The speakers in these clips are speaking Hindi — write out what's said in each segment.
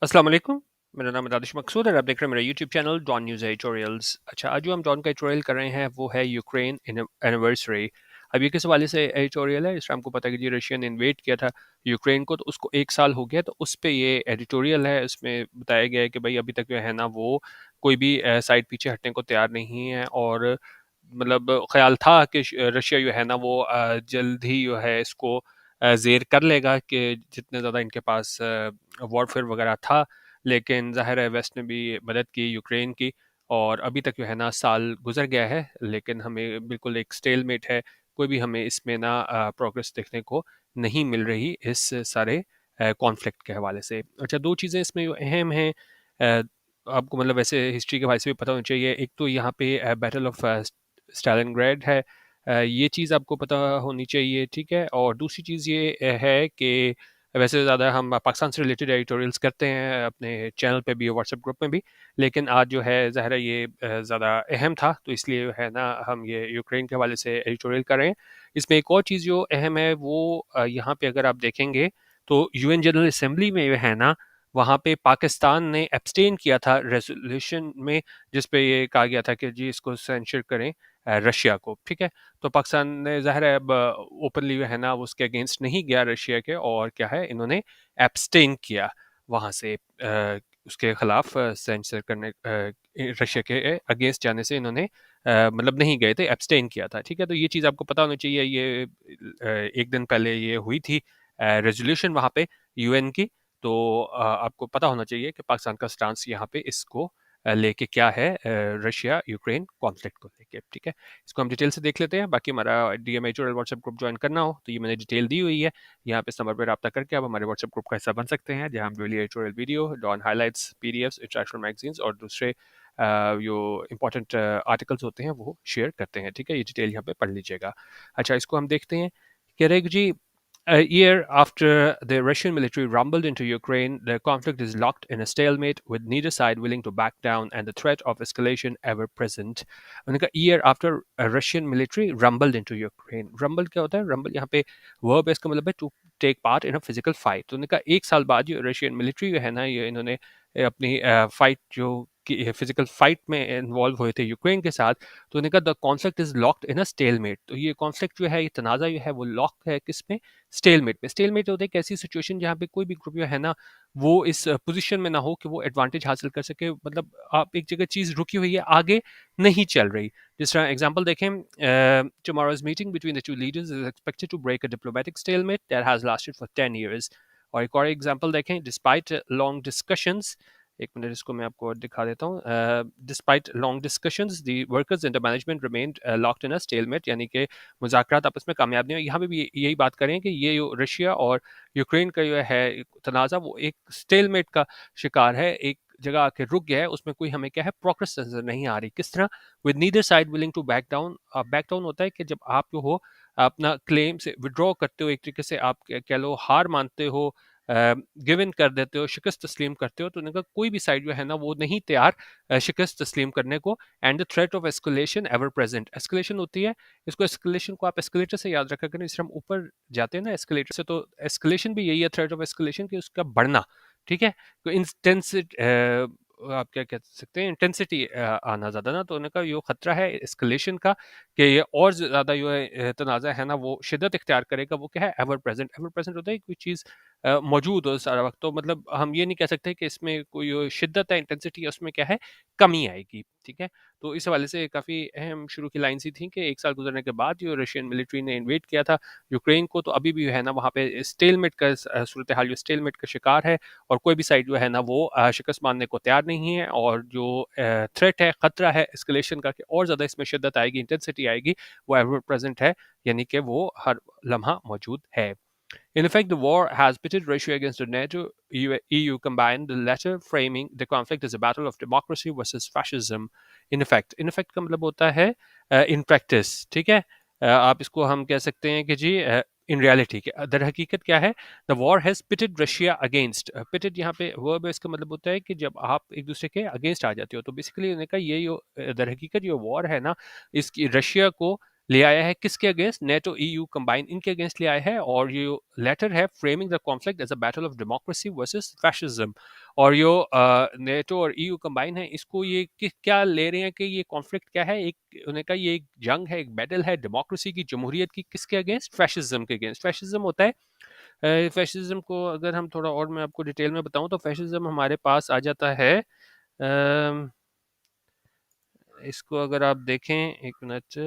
अस्सलाम वालेकुम। मेरा नाम है दानिश मकसूद और आप देख रहे हैं मेरा YouTube channel Dawn news editorials. अच्छा, आज जो हम डॉन का एडिटोरियल कर रहे हैं वो है यूक्रेन एनिवर्सरी। अब ये किस हवाले से एडिटोरियल है, इसमें हमको पता है कि जी रशिया ने इन्वेड किया था यूक्रेन को, तो उसको 1 साल हो गया, तो उस पे ये एडिटोरियल है। इसमें बताया गया है कि भाई अभी तक जो है ना वो कोई भी साइड पीछे हटने को तैयार नहीं है, और मतलब ख्याल था कि रशिया जो है ना वो जल्द ही जो है इसको ज़ेर कर लेगा कि जितने ज़्यादा इनके पास वॉरफेयर वगैरह था। लेकिन ज़ाहिर है वेस्ट ने भी मदद की यूक्रेन की, और अभी तक जो है ना साल गुजर गया है, लेकिन हमें बिल्कुल एक स्टेलमेट है। कोई भी हमें इसमें ना प्रोग्रेस देखने को नहीं मिल रही इस सारे कॉन्फ्लिक्ट के हवाले से। अच्छा, दो चीज़ें इसमें जो अहम हैं, अ, आपको मतलब वैसे हिस्ट्री के हवाले से भी पता होना चाहिए। एक तो यहाँ पे बैटल ऑफ स्टालिनग्रेड है, ये चीज़ आपको पता होनी चाहिए, ठीक है। और दूसरी चीज़ ये है कि वैसे ज़्यादा हम पाकिस्तान से रिलेटेड एडिटोरियल्स करते हैं अपने चैनल पे भी और व्हाट्सएप ग्रुप में भी, लेकिन आज जो है ज़ाहिर है ये ज़्यादा अहम था, तो इसलिए है ना हम ये यूक्रेन के हवाले से एडिटोरियल कर रहे हैं। इसमें एक और चीज़ जो अहम है वो यहाँ पे अगर आप देखेंगे तो यूएन जनरल असेंबली में जो है ना, वहाँ पे पाकिस्तान ने एब्सटेन किया था रेजोल्यूशन में, जिस पे ये कहा गया था कि जी इसको सेंशर करें रशिया को, ठीक है। तो पाकिस्तान ने ज़ाहिर है अब ओपनली जो है ना वो उसके अगेंस्ट नहीं गया रशिया के, और क्या है इन्होंने एब्सटेन किया वहाँ से, उसके खिलाफ सेंसर करने, रशिया के अगेंस्ट जाने से इन्होंने मतलब नहीं गए थे, एब्सटेन किया था, ठीक है। तो ये चीज़ आपको पता होनी चाहिए। ये एक दिन पहले ये हुई थी रेजोल्यूशन वहाँ पे यूएन की, तो आपको पता होना चाहिए कि पाकिस्तान का स्टांस यहाँ पे इसको लेके क्या है रशिया यूक्रेन कॉन्फ्लिक्ट को लेके, ठीक है। इसको हम डिटेल से देख लेते हैं। बाकी हमारा डीएमएच और व्हाट्सएप ग्रुप ज्वाइन करना हो तो ये मैंने डिटेल दी हुई है, यहाँ पे इस नंबर पर रब्ता करके आप हमारे व्हाट्सएप ग्रुप का हिस्सा बन सकते हैं, जहाँ हम daily editorial video, Dawn highlights, PDFs, international magazines और दूसरे जो इंपॉर्टेंट आर्टिकल्स होते हैं वो शेयर करते हैं, ठीक है। ये डिटेल यहाँ पे पढ़ लीजिएगा। अच्छा, इसको हम देखते हैं। कह रहे जी, a year after the Russian military rumbled into Ukraine, the conflict is locked in a stalemate, with neither side willing to back down and the threat of escalation ever present. उन्होंने कहा year after a Russian military rumbled into Ukraine. Rumble क्या होता है? Rumble यहाँ पे verb है, इसका मतलब है to take part in a physical fight. तो उन्होंने कहा 1 साल बाद जो रशियन मिलिट्री है ना, ये इन्होंने अपनी फाइट जो फिजिकल फाइट में इन्वॉल्व हुए थे यूक्रेन के साथ, तो उन्होंने कहा the conflict is locked in a stalemate. तो ये कॉन्फ्लिक्ट जो है, ये तनाज़ा जो है वो लॉक है किस में? स्टेलमेट में। स्टेलमेट होता है एक ऐसी सिचुएशन जहाँ पे कोई भी ग्रुप जो है ना वो इस पोजीशन में ना हो कि वो एडवांटेज हासिल कर सके, मतलब आप एक जगह चीज़ रुकी हुई है, आगे नहीं चल रही। जिस तरह एग्जांपल देखें, tomorrow's meeting between the two leaders is expected to break a diplomatic stalemate that has lasted for 10 years। और एक और एग्जांपल देखें, डिस्पाइट लॉन्ग डिस्कशंस, एक मिनट इसको मैं आपको दिखा देता हूँ। Despite long discussions the workers and the management remained locked in a stalemate, यानी कि मुज़ाकरात आपस में कामयाब नहीं हुए। यहाँ पे भी यही बात करें कि ये जो रशिया और यूक्रेन का जो है तनाज़ा, वो एक स्टेलमेट का शिकार है, एक जगह आके रुक गया है, उसमें कोई हमें क्या है प्रोग्रेस नजर नहीं आ रही। किस तरह? With neither side willing to back down. Back down होता है कि जब आप जो हो अपना क्लेम से विड्रॉ करते हो, एक तरीके से आप कह लो हार मानते हो, गिव इन कर देते हो, शिकस्त तस्लीम करते हो, तो उनका कोई भी साइड जो है ना वो नहीं तैयार शिकस्त तस्लीम करने को। And the threat of escalation ever present. Escalation होती है, इसको एस्केलेशन को आप एस्केलेटर से याद रखा करें। इस हम ऊपर जाते हैं ना एस्केलेटर से, तो एस्केलेशन भी यही है, थ्रेट ऑफ एस्केलेशन की उसका बढ़ना, ठीक है। तो इंटेंसिटी, आप क्या कह सकते हैं, इंटेंसिटी आना ज़्यादा ना, तो उनका यो खतरा है एस्केलेशन का, कि ये और ज़्यादा जो है तनाज़ा है ना वो शिद्दत इख्तियार करेगा। वो क्या है? Ever present. एवर प्रेजेंट होता है कोई चीज़ मौजूद हो सारा वक्त, तो मतलब हम ये नहीं कह सकते कि इसमें कोई शिद्दत है, इंटेंसिटी है, उसमें क्या है कमी आएगी, ठीक है। तो इस हवाले से काफ़ी अहम शुरू की लाइन सी थी कि 1 साल गुजरने के बाद जो रशियन मिलिट्री ने इन्वेड किया था यूक्रेन को, तो अभी भी है ना वहाँ पे स्टेलमेट का सूरत हाल, जो स्टेलमेट का शिकार है, और कोई भी साइड जो है ना वो शिकस्त मानने को तैयार नहीं है। और जो थ्रेट है, खतरा है एस्केलेशन का, कि और ज़्यादा इसमें शिद्दत आएगी, इंटेंसिटी आएगी, वो एवर प्रेजेंट है, यानी कि वो हर लम्हा मौजूद है। In effect, the war has pitted Russia against the NATO EU combined, the latter framing the conflict as a battle of democracy versus fascism. In effect का मतलब होता है in practice, ठीक है। आप इसको हम कह सकते हैं कि जी इन रियलिटी के दर हकीकत क्या है, the war has pitted Russia against. Pitted यहाँ पे वर्ब है, इसका मतलब होता है कि जब आप एक दूसरे के अगेंस्ट आ जाते हो, तो बेसिकली उन्होंने कहा ये जो दर हकीकत जो वॉर है ना, इसकी रशिया को ले आया है किसके अगेंस्ट? नेटो, ईयू कंबाइन इनके अगेंस्ट ले आया है। और ये लेटर है framing the conflict as a battle of democracy versus fascism. और यो नेटो और ईयू कंबाइन है, इसको ये क्या ले रहे हैं कि ये कॉन्फ्लिक्ट क्या है? एक उन्होंने कहा ये एक जंग है, एक बैटल है डेमोक्रेसी की, जमहूरियत की, किसके अगेंस्ट? फैशिज्म के अगेंस्ट। फैशिज्म होता है, फैशिज्म को अगर हम थोड़ा और मैं आपको डिटेल में बताऊं तो फैशिज्म हमारे पास आ जाता है, अम, इसको अगर आप देखें एक मिनट,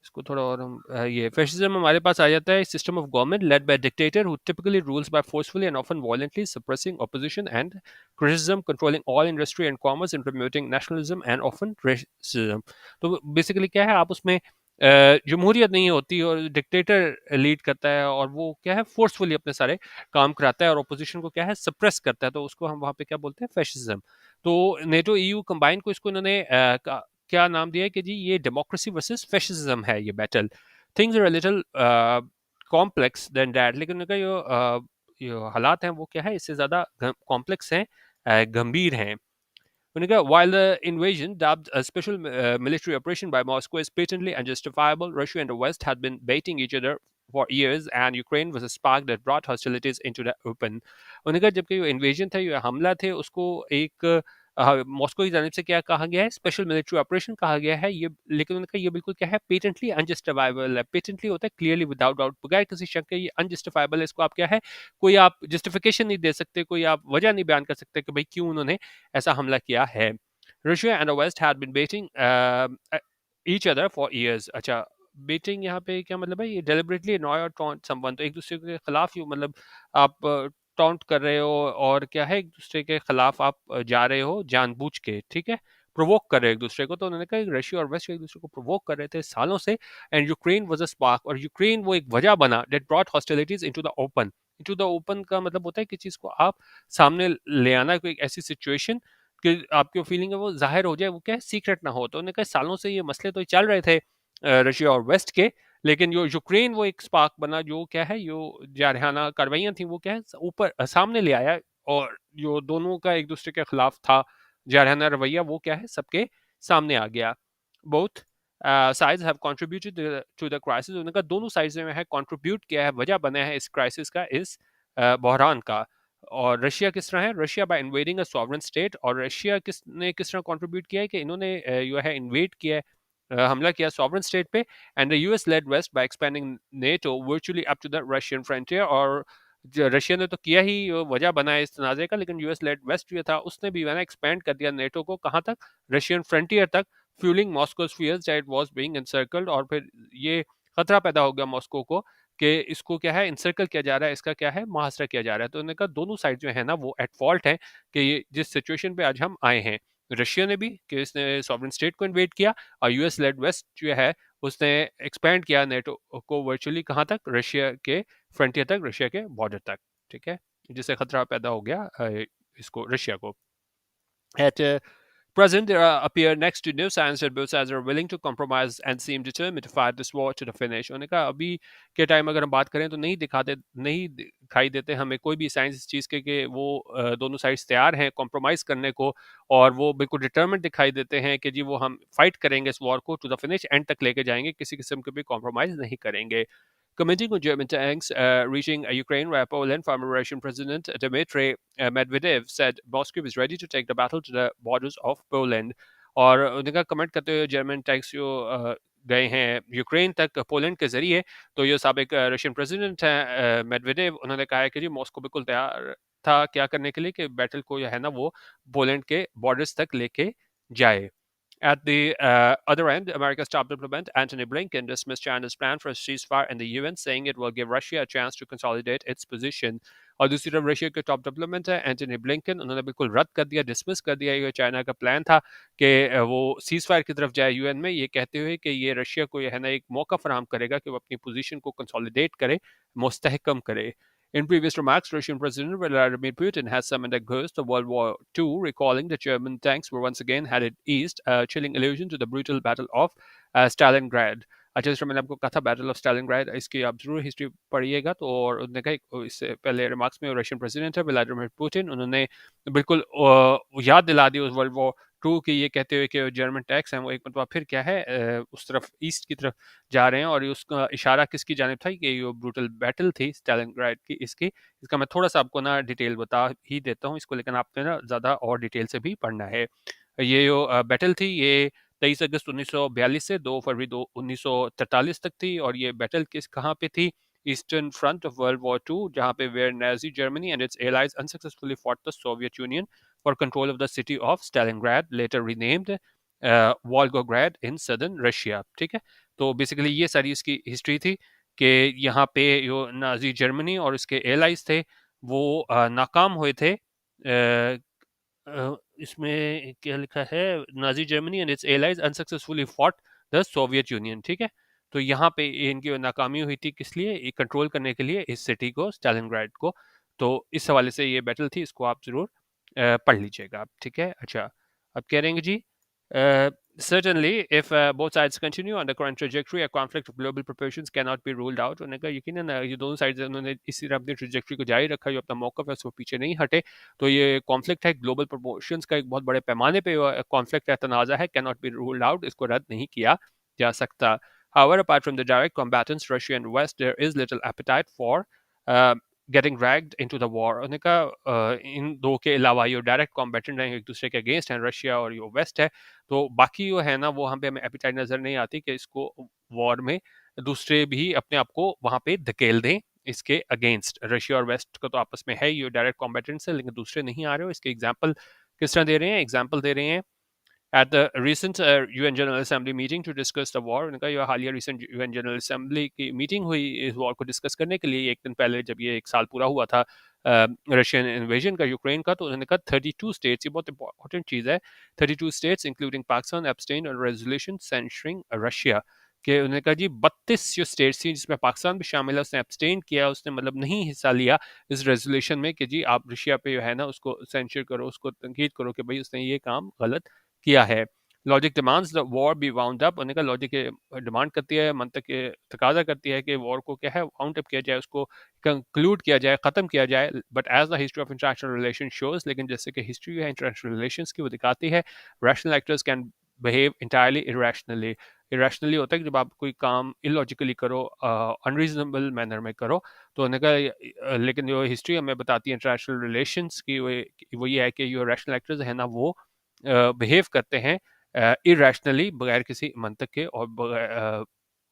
इसको थोड़ा और हम ये फैशिज्म हमारे पास आ जाता है system of government led by dictator who typically rules by forcefully and often violently suppressing opposition and criticism, controlling all industry and commerce and promoting nationalism and often racism. तो बेसिकली क्या है, आप उसमें जमहूरियत नहीं होती और डिक्टेटर लीड करता है और वो क्या है फोर्सफुली अपने सारे काम कराता है और अपोजिशन को क्या है सप्रेस करता है, तो उसको हम वहाँ पे क्या बोलते हैं? फैशिज्म। तो नेटो ईयू कंबाइन को इसको इन्होंने क्या नाम दिया है कि जी ये डेमोक्रेसी वर्सेस फैशिज्म है ये battle. Things are a little complex than that, लेकिन उनका जो हालात हैं वो क्या है, इससे ज़्यादा कॉम्प्लेक्स हैं, गंभीर हैं। उन्होंने कहा while the invasion dubbed a special military operation by Moscow is patently unjustifiable, Russia and the West had been baiting each other for years and Ukraine was a spark that brought hostilities into the open। उन्होंने कहा जबकि ये इन्वेजन था, ये हमला थे, उसको एक मॉस्को की जानिब से क्या कहा गया है? स्पेशल मिलिट्री ऑपरेशन कहा गया है ये, लेकिन उन्होंने कहा ये बिल्कुल क्या है? पेटेंटली अनजस्टिफाइबल है। पेटेंटली होता है क्लियरली विदाउट डाउट, बगैर किसी शक के, ये अनजस्टिफाइबल है। इसको आप क्या है, कोई आप जस्टिफिकेशन नहीं दे सकते, कोई आप वजह नहीं बयान कर सकते कि भाई क्यों उन्होंने ऐसा हमला किया है। Russia and the West had been baiting each other for years। अच्छा, बेटिंग यहाँ पे क्या मतलब है? ये deliberately annoy or taunt someone, तो एक दूसरे के खिलाफ ही मतलब आप टॉन्ट कर रहे हो और क्या है, एक दूसरे के खिलाफ आप जा रहे हो जानबूझ के, ठीक है, प्रोवोक कर रहे हो एक दूसरे को। तो उन्होंने कहा रशिया और वेस्ट एक दूसरे को प्रोवोक कर रहे थे सालों से, and Ukraine was a spark, और यूक्रेन वो एक वजह बना that brought hostilities into the open. Into the open का मतलब होता है कि चीज को आप सामने ले आना, कोई ऐसी सिचुएशन कि आपकी फीलिंग है वो जाहिर हो जाए, वो क्या है सीक्रेट ना हो। तो उन्होंने कहा सालों से ये मसले तो चल रहे थे रशिया और वेस्ट के, लेकिन जो यूक्रेन वो एक स्पार्क बना, जो क्या है जो जारहाना कार्रवाइयाँ थी वो क्या है ऊपर सामने ले आया, और जो दोनों का एक दूसरे के खिलाफ था जारहाना रवैया, वो क्या है सबके सामने आ गया। Both sides have contributed to the crisis. उन्होंने कहा दोनों साइड्स ने है कंट्रीब्यूट किया है, वजह बना है इस क्राइसिस का, इस बहरान का। और रशिया किस तरह है? Russia by invading a sovereign state. और रशिया किस तरह कंट्रीब्यूट किया है कि इन्होंने जो है इन्वेड किया है, हमला किया सॉवरेन स्टेट पे। And the US led West by expanding NATO virtually up to the Russian frontier. और रशिया ने तो किया ही, वजह बना है इस तनाज़े का, लेकिन यूएस लेड वेस्ट जो था उसने भी ना एक्सपेंड कर दिया नेटो को, कहाँ तक? रशियन फ्रंटियर तक, fuelling Moscow's fears that it was being encircled. और फिर ये खतरा पैदा हो गया मॉस्को को कि इसको क्या है इंसर्कल किया जा रहा है, इसका क्या है मुहासरा किया जा रहा है। तो उन्होंने कहा दोनों साइड जो है ना वो एट फॉल्ट है कि ये जिस सिचुएशन पे आज हम आए हैं, रशिया ने भी कि इसने सॉवरेन स्टेट को इन्वेड किया, और यूएस लेड वेस्ट जो है उसने एक्सपेंड किया नेटो को वर्चुअली कहाँ तक? रशिया के फ्रंटियर तक, रशिया के बॉर्डर तक, ठीक है, जिससे खतरा पैदा हो गया इसको रशिया को। At present, there appear next to no signs that both sides are willing to compromise and seem determined to fight this war to the finish। उन्होंने कहा अभी के टाइम अगर हम बात करें तो नहीं दिखाई देते हमें कोई भी साइंस इस चीज़ के कि वो दोनों साइड्स तैयार हैं कॉम्प्रोमाइज करने को, और वो बिल्कुल डिटर्मिन्ड दिखाई देते हैं कि जी वो हम फाइट करेंगे इस वॉर को टू द फिनिश, एंड तक लेके जाएंगे, किसी किस्म के भी कॉम्प्रोमाइज नहीं करेंगे। Commenting on German tanks reaching Ukraine, where Poland, former Russian President Dmitry Medvedev said Moscow is ready to take the battle to the borders of Poland। और उनका कमेंट करते हुए जर्मन टैंक्स जो गए हैं यूक्रेन तक पोलैंड के जरिए, तो ये साबिक रशियन प्रेसिडेंट हैं मेडवेडेव, उन्होंने कहा है कि जी मॉस्को बिल्कुल तैयार था क्या करने के लिए कि बैटल को जो है ना वो पोलैंड के बॉर्डर्स तक लेके जाए। At the other end, America's top diplomat Antony Blinken dismissed China's plan for a ceasefire in the UN, saying it will give Russia a chance to consolidate its position। और दूसरी तरफ रशिया के टॉप डिप्लोमेट है एंटनी ब्लिंकन, उन्होंने बिल्कुल रद्द कर दिया, डिसमिस कर दिया ये चाइना का प्लान था कि वो सीज फायर की तरफ जाए यूएन में, ये कहते हुए कि ये रशिया को है ना एक मौका फराहम करेगा कि वो अपनी पोजीशन को कंसोलिडेट करे, मुस्तहकम करे। In previous remarks, Russian President Vladimir Putin has summoned a ghost of World War II, recalling that German tanks were once again headed east, a chilling allusion to the brutal Battle of Stalingrad। अच्छा, जिस मैंने आपको कहा था बैटल ऑफ स्टालिनग्राड, इसकी आप जरूर हिस्ट्री पढ़िएगा। तो और उन्होंने कहा इससे पहले रिमार्क्स में रशियन प्रेसिडेंट है व्लादिमीर पुतिन, उन्होंने बिल्कुल याद दिला दी उस वर्ल्ड वॉर ट्रू कि ये कहते हुए कि जर्मन टैक्स हैं वो एक मतलब फिर क्या है उस तरफ ईस्ट की तरफ जा रहे हैं, और उसका इशारा किसकी जानिब था कि ये ब्रूटल बैटल थी स्टालिनग्राड की इसकी। इसका मैं थोड़ा सा आपको ना डिटेल बता ही देता हूँ इसको, लेकिन आपने ना ज़्यादा और डिटेल से भी पढ़ना है। ये जो बैटल थी ये 23 अगस्त 1942 से 2 फरवरी 1943 तक थी, और ये बैटल किस कहाँ पे थी? Eastern front of world war two, जहाँ पे where Nazi Germany and its allies unsuccessfully fought the Soviet Union for control of the city of Stalingrad, later renamed Volgograd in southern Russia. ठीक है, तो बेसिकली ये सारी इसकी हिस्ट्री थी कि यहाँ पे जो नाजी जर्मनी और उसके एलाइज थे वो नाकाम हुए थे। इसमें क्या लिखा है, Nazi Germany and its allies unsuccessfully fought the Soviet union. ठीक है, तो यहाँ पे इनकी नाकामी हुई थी किस लिए, कंट्रोल करने के लिए इस सिटी को, स्टालिनग्राड को। तो इस हवाले से ये बैटल थी, इसको आप जरूर पढ़ लीजिएगा। ठीक है, अच्छा अब कह रहे हैं जी certainly if both sides continue on the current trajectory a conflict of global proportions cannot be ruled out। उन्होंने कहा यकीनन ये दोनों साइड उन्होंने इसी तरह अपनी ट्रेजेक्ट्री को जारी रखा, जो अपना मौकफ है उसको पीछे नहीं हटे। तो ये कॉन्फ्लिक्ट है ग्लोबल प्रोपोर्शंस का, एक बहुत बड़े पैमाने पे कॉन्फ्लिक्ट है, तनाज़ा है, can not be ruled out, इसको रद्द नहीं किया जा सकता। However, apart from the direct combatants, Russia and West, there is little appetite for uh, getting dragged into the war. उन्होंने कहा इन दो के अलावा ये डायरेक्ट कॉम्बेटेंट हैं, एक दूसरे के अगेंस्ट हैं, रशिया और यो वेस्ट है, तो बाकी जो है ना वो हम पे हमें एपिटाइट नज़र नहीं आती कि इसको वॉर में दूसरे भी अपने आप को वहाँ पे धकेल दें इसके अगेंस्ट। रशिया और वेस्ट का तो आपस में है ये डायरेक्ट कॉम्बेटेंट्स है, लेकिन दूसरे नहीं आ रहे हो। इसके एग्जाम्पल किस तरह दे रहे हैं, एग्जाम्पल दे रहे हैं at the recent UN General Assembly meeting to discuss the war। उनका ये हालिया recent UN General Assembly की मीटिंग हुई इस वॉर को डिस्कस करने के लिए, एक दिन पहले जब ये एक साल पूरा हुआ था रशियन इन्वेजन का यूक्रेन का। तो उन्होंने कहा 32 स्टेट्स, ये बहुत इंपॉर्टेंट चीज़ है, 32 states including Pakistan abstain on resolution censuring Russia. कि उन्होंने कहा जी 32 जो स्टेट्स थी जिसमें पाकिस्तान भी शामिल है, उसने एब्सटेन किया, उसने मतलब नहीं हिस्सा लिया इस रेजोल्यूशन में कि जी आप रशिया पे जो है ना उसको सेंशर करो, उसको तनकीद करो कि भाई उसने ये काम गलत किया है। Logic demands the war be wound up, उन्होंने कहा लॉजिक डिमांड करती है, मंतक तकाजा करती है कि वॉर को क्या है वाउंड अप किया जाए, उसको कंक्लूड किया जाए, ख़त्म किया जाए। But as the history of international relation shows, लेकिन जैसे कि हिस्ट्री है इंटरनेशनल रिलेशंस की वो दिखाती है, rational actors can behave entirely irrationally. Irrationally होता है कि जब आप कोई काम इलॉजिकली करो, अनरीजनेबल मैनर में करो। तो उन्होंने कहा लेकिन जो हिस्ट्री हमें बताती है इंटरनेशनल रिलेशंस की वो ये है कि जो रैशनल एक्टर्स है ना वो बिहेव करते हैं इरेशनली, बगैर किसी मंतक के, और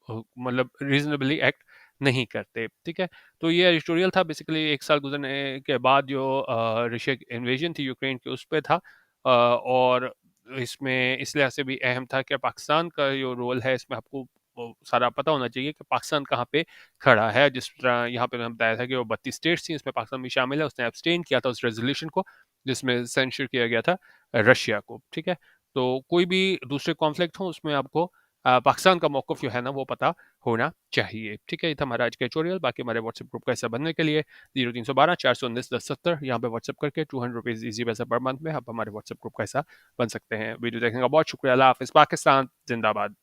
मतलब रीजनेबली एक्ट नहीं करते। ठीक है, तो ये एडिटोरियल था बेसिकली एक साल गुजरने के बाद जो रशिया की इन्वेजन थी यूक्रेन की उस पर था, और इसमें इस लिहाज से भी अहम था कि पाकिस्तान का जो रोल है इसमें आपको वो सारा पता होना चाहिए कि पाकिस्तान कहाँ पे खड़ा है। जिस तरह यहाँ पे मैंने बताया था कि वो 32 स्टेट्स थी, इसमें पाकिस्तान भी शामिल है, उसने एब्सटेन किया था उस रेजोल्यूशन को जिसमें सेंशर किया गया था रशिया को। ठीक है, तो कोई भी दूसरे कॉन्फ्लिक्ट हो उसमें आपको पाकिस्तान का मौक़िफ़ जो है ना वो पता होना चाहिए। ठीक है, ये था हमारा आज का ट्यूटोरियल। बाकी हमारे व्हाट्सएप ग्रुप का हिस्सा बनने के लिए 0312 419 1070 यहाँ पे व्हाट्सएप करके 200 रुपीज़ ईजी पैसा पर मंथ में आप हमारे व्हाट्सएप ग्रुप का हिस्सा बन सकते हैं। वीडियो देखने का बहुत शुक्रिया। अल्लाह हाफ़िज़। पाकिस्तान जिंदाबाद।